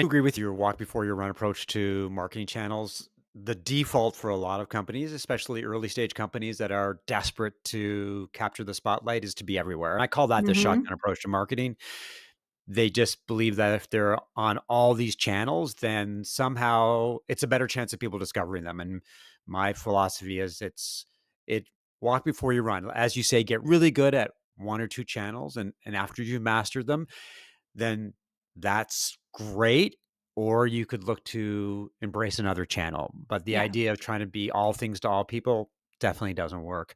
I agree with your walk before you run approach to marketing channels. The default for a lot of companies, especially early stage companies that are desperate to capture the spotlight, is to be everywhere. And I call that the Mhm. shotgun approach to marketing. They just believe that if they're on all these channels, then somehow it's a better chance of people discovering them. And my philosophy is it walk before you run. As you say, get really good at one or two channels, and after you've mastered them, then that's great. Or you could look to embrace another channel. But the Yeah. idea of trying to be all things to all people definitely doesn't work.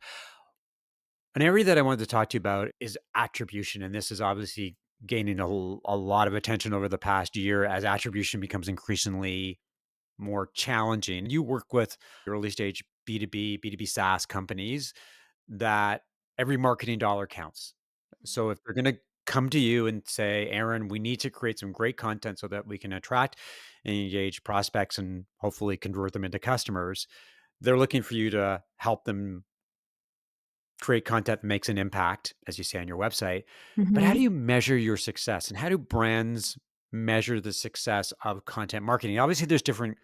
An area that I wanted to talk to you about is attribution. And this is obviously gaining a lot of attention over the past year as attribution becomes increasingly more challenging. You work with early stage B2B SaaS companies that every marketing dollar counts. So if they're going to come to you and say, Aaron, we need to create some great content so that we can attract and engage prospects and hopefully convert them into customers, they're looking for you to help them create content that makes an impact, as you say on your website. But how do Mhm. you measure your success and how do brands measure the success of content marketing? Obviously, there's different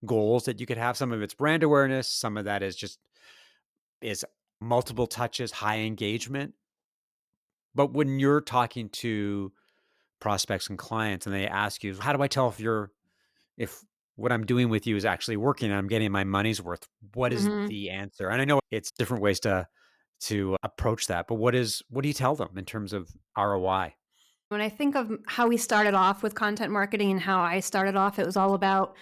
goals that you could have. Some of it's brand awareness, some of that is multiple touches, high engagement. But when you're talking to prospects and clients and they ask you, how do I tell if what I'm doing with you is actually working and I'm getting my money's worth? What is Mhm. the answer? And I know it's different ways to approach that, but what do you tell them in terms of ROI? When I think of how we started off with content marketing and how I started off, it was all about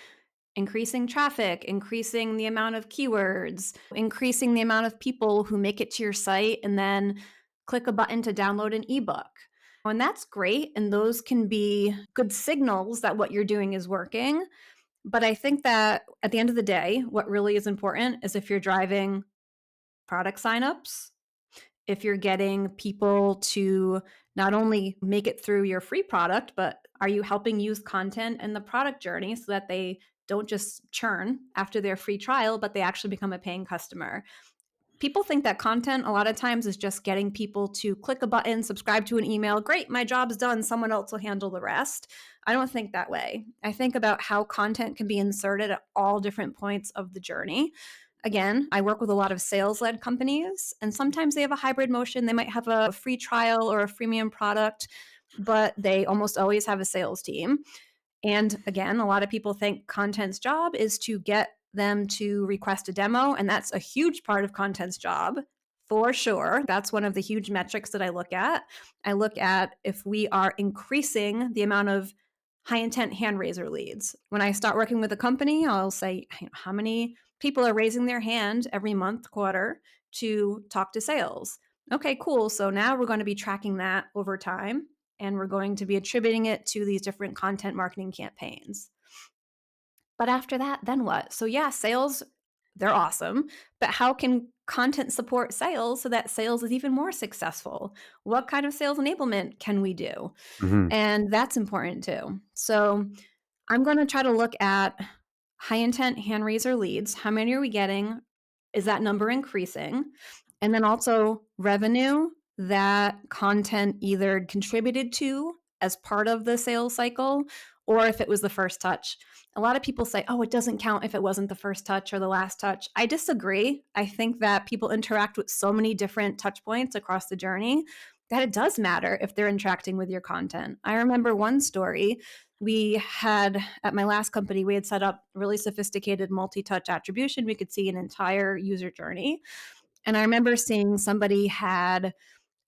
increasing traffic, increasing the amount of keywords, increasing the amount of people who make it to your site and then click a button to download an ebook. And that's great. And those can be good signals that what you're doing is working. But I think that at the end of the day, what really is important is if you're driving product signups, if you're getting people to not only make it through your free product, but are you helping use content in the product journey so that they don't just churn after their free trial, but they actually become a paying customer? People think that content a lot of times is just getting people to click a button, subscribe to an email. Great, my job's done. Someone else will handle the rest. I don't think that way. I think about how content can be inserted at all different points of the journey. Again, I work with a lot of sales led companies, and sometimes they have a hybrid motion. They might have a free trial or a freemium product, but they almost always have a sales team. And again, a lot of people think content's job is to get them to request a demo. And that's a huge part of content's job for sure. That's one of the huge metrics that I look at. I look at if we are increasing the amount of high intent hand raiser leads. When I start working with a company, I'll say, how many people are raising their hand every month, quarter to talk to sales? Okay, cool. So now we're going to be tracking that over time and we're going to be attributing it to these different content marketing campaigns. But after that, then what? So, yeah, sales, they're awesome. But how can content support sales so that sales is even more successful? What kind of sales enablement can we do? Mhm. And that's important too. So, I'm going to try to look at high intent hand raiser leads. How many are we getting? Is that number increasing? And then also revenue that content either contributed to as part of the sales cycle or if it was the first touch. A lot of people say, oh, it doesn't count if it wasn't the first touch or the last touch. I disagree. I think that people interact with so many different touch points across the journey that it does matter if they're interacting with your content. I remember one story we had at my last company, we had set up really sophisticated multi-touch attribution. We could see an entire user journey. And I remember seeing somebody had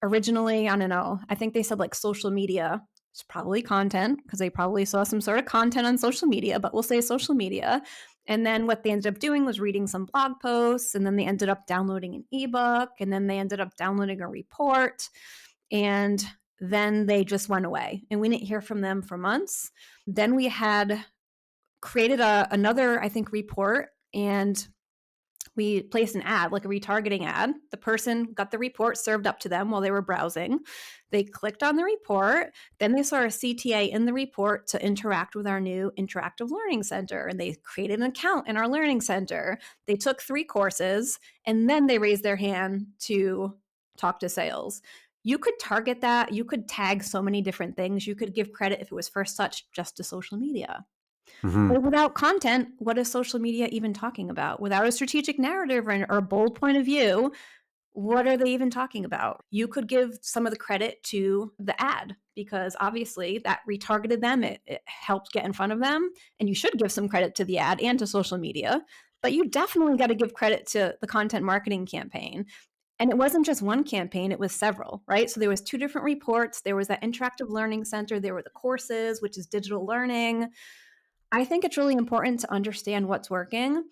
originally, I don't know, I think they said like social media. It's probably content because they probably saw some sort of content on social media, but we'll say social media. And then what they ended up doing was reading some blog posts, and then they ended up downloading an ebook, and then they ended up downloading a report. And then they just went away, and we didn't hear from them for months. Then we had created another, I think, report, and we placed an ad, like a retargeting ad. The person got the report served up to them while they were browsing. They clicked on the report. Then they saw a CTA in the report to interact with our new interactive learning center. And they created an account in our learning center. They took 3 courses and then they raised their hand to talk to sales. You could target that. You could tag so many different things. You could give credit if it was first touch just to social media. Mhm. But without content, what is social media even talking about? Without a strategic narrative or a bold point of view, what are they even talking about? You could give some of the credit to the ad because obviously that retargeted them. It helped get in front of them. And you should give some credit to the ad and to social media. But you definitely got to give credit to the content marketing campaign. And it wasn't just one campaign, it was several, right? So there was two different reports. There was that interactive learning center, there were the courses, which is digital learning. I think it's really important to understand what's working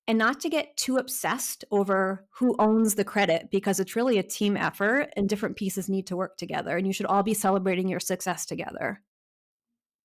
and not to get too obsessed over who owns the credit because it's really a team effort and different pieces need to work together and you should all be celebrating your success together.